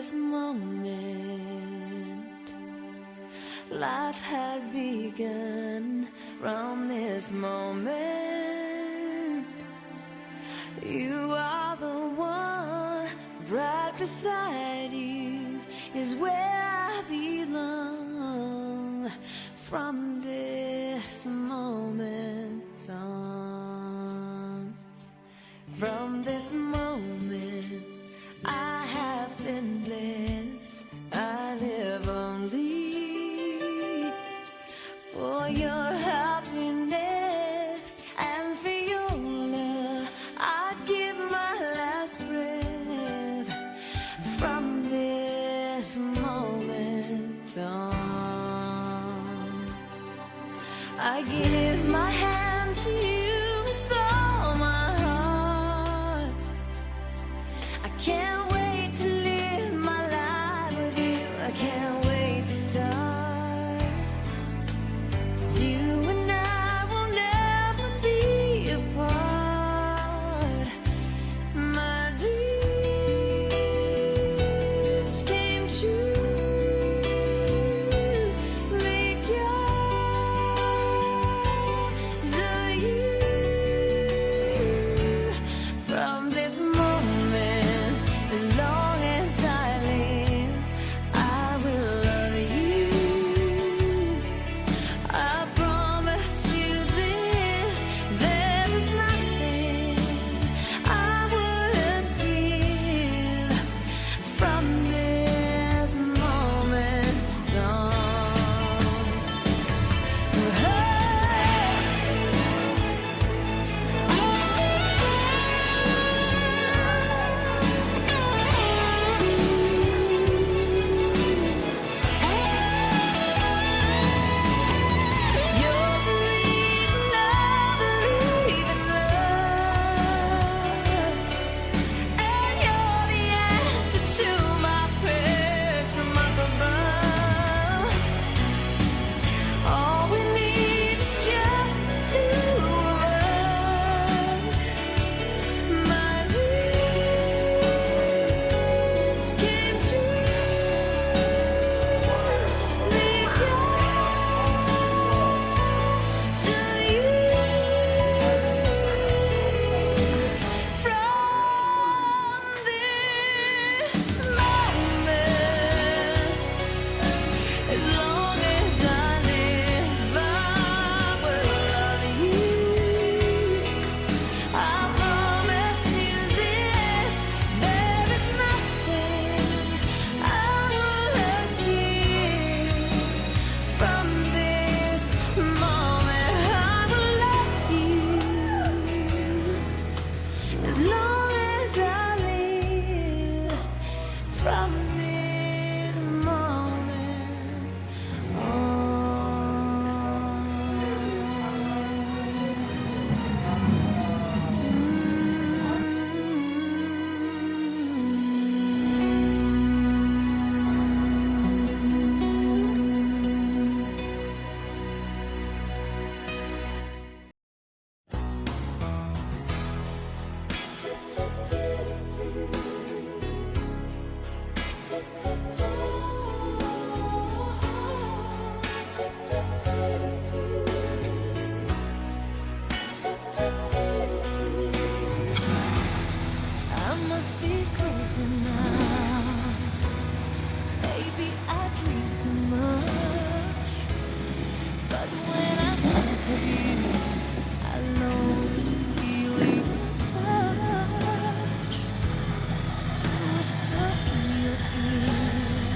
this moment, life has begun. From this moment, you are the one. Right beside you is where I belong. From this moment on, from this moment, I have been blessed. I live only for your happiness and for your love. I'd give my last breath. From this moment on, I give my hand to you with all my heart. I can't wait to live my life with you. I can't wait to start. You and I will never be apart. My dreams came true. Make yours of you. From this moment, as long as I live, I will love you. I promise you this, there is nothing I wouldn't give. From this moment on. You're the reason I believe in love, and you're the answer to my prayers from up above. All we need is just the two of us. My dreams came true. Make yours of you. From this moment, as long as I live, I will love you. I promise you this, there is nothing I wouldn't give. From this moment, I will love you. As long as I live. From this moment I must be crazy now. Maybe I dream too much, but when I think of you, I know to feel your touch, to whisper in your ear.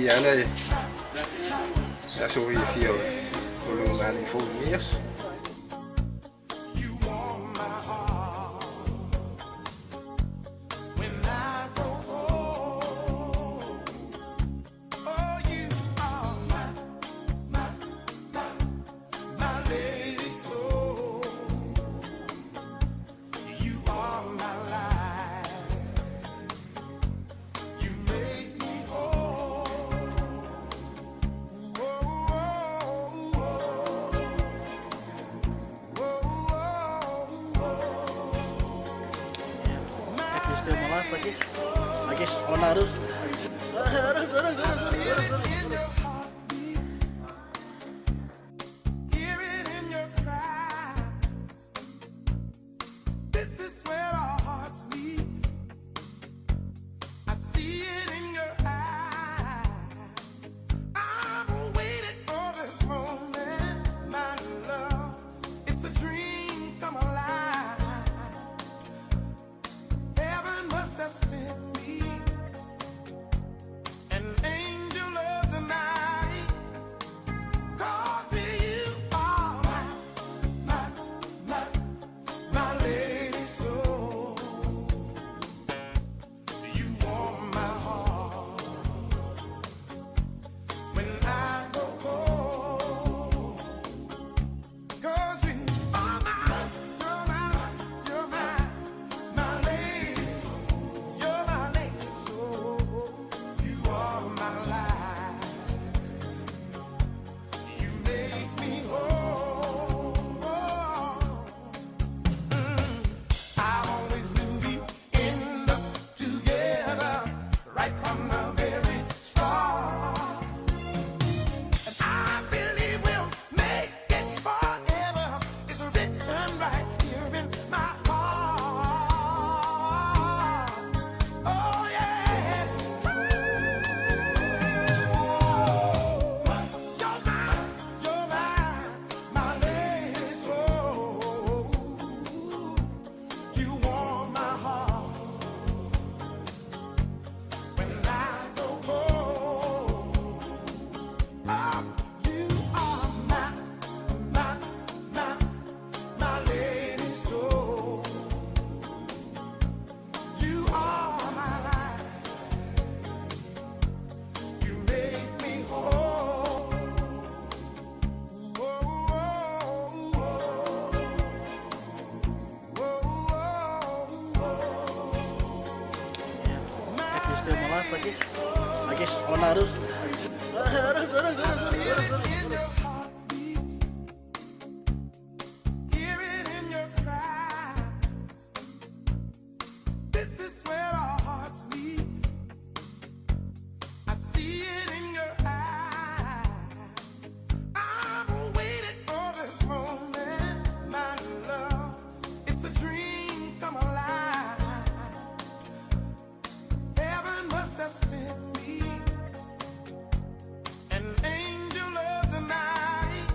Diana. That's how we feel. We're going for years. Still my life, I guess on others. This is where our hearts meet. I see it in your eyes. I've waited for this moment, my love. It's a dream come alive. Heaven must have sent me an angel of the night. 'Cause you are my lady soul. You warm my heart when I go cold. 'Cause you are you're my lady soul. You're my lady soul. You are my life. You make me whole. I always knew we end up together right from the very start. And I believe we'll make it forever. It's written right here in my heart. Oh yeah. You're my lady soul. You warm my heart when I go cold. You are my lady soul. You are my life. You make me whole. Still my life, I guess on others. In your heartbeat, hear it in your cries. This is where our hearts meet. I see it in your eyes. I've waited for this moment, my love. It's a dream come alive. Heaven must have sent me an angel of the night.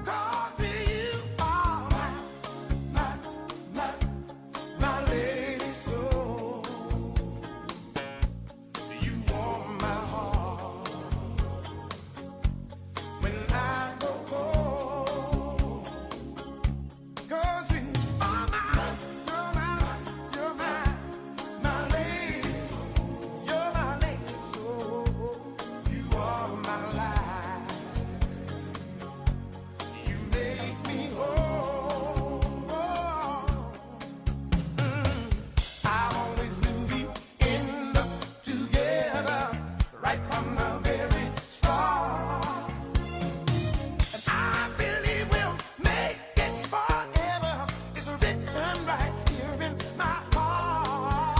'Cause you are my lady soul. You warm my heart when I go cold. 'Cause you are you're my lady soul. You're my lady soul. You are my life. You make me whole. I always knew we end up together right from the very start. And I believe we'll make it forever. It's written right here in my heart.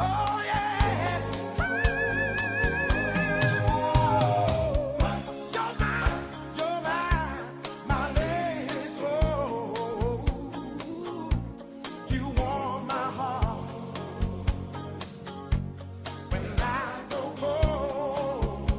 Oh yeah. You're my lady soul. You warm my heart when I go cold.